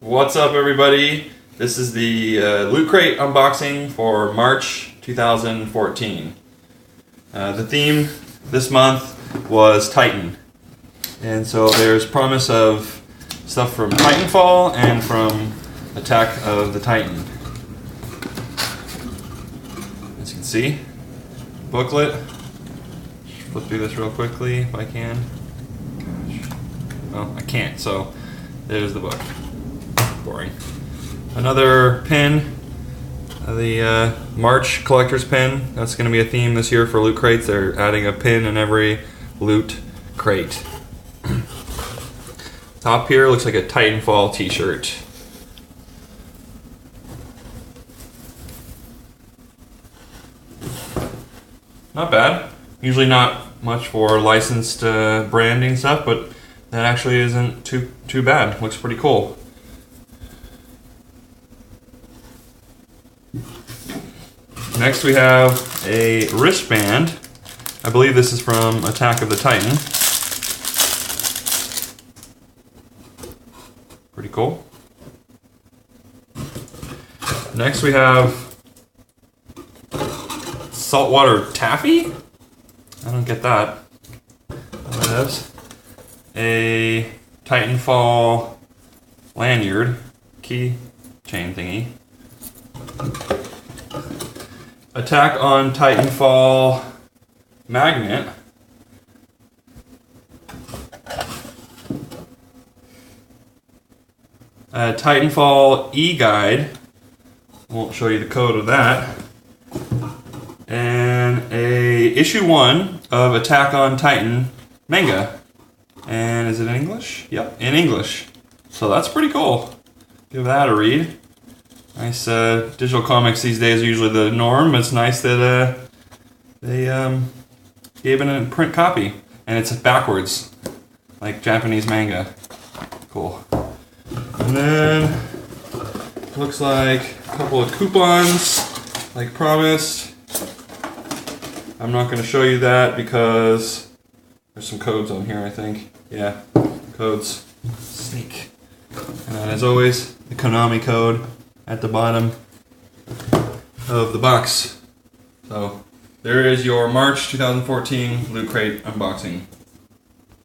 What's up, everybody? This is the Loot Crate unboxing for March 2014. The theme this month was Titan. And so there's promise of stuff from Titanfall and from Attack of the Titan. As you can see, booklet. Flip through this real quickly if I can. Gosh. Well, I can't, so there's the book. Boring. Another pin, the March collector's pin. That's going to be a theme this year for Loot Crates. They're adding a pin in every Loot Crate. Top here looks like a Titanfall t-shirt. Not bad. Usually not much for licensed branding stuff, but that actually isn't too bad. Looks pretty cool. Next we have a wristband. I believe this is from Attack of the Titan. Pretty cool. Next we have saltwater taffy? I don't get that. What is a Titanfall lanyard, key chain thingy. Attack on Titanfall magnet. A Titanfall e-guide. Won't show you the code of that. And a issue 1 of Attack on Titan manga. And is it in English? Yep, in English. So that's pretty cool. Give that a read. Nice digital comics these days are usually the norm. It's nice that they gave it a print copy. And it's backwards, like Japanese manga. Cool. And then, looks like a couple of coupons, like promised. I'm not going to show you that because there's some codes on here, I think. Yeah, codes. Sneak. And as always, the Konami code at the bottom of the box. So there is your March 2014 Loot Crate unboxing.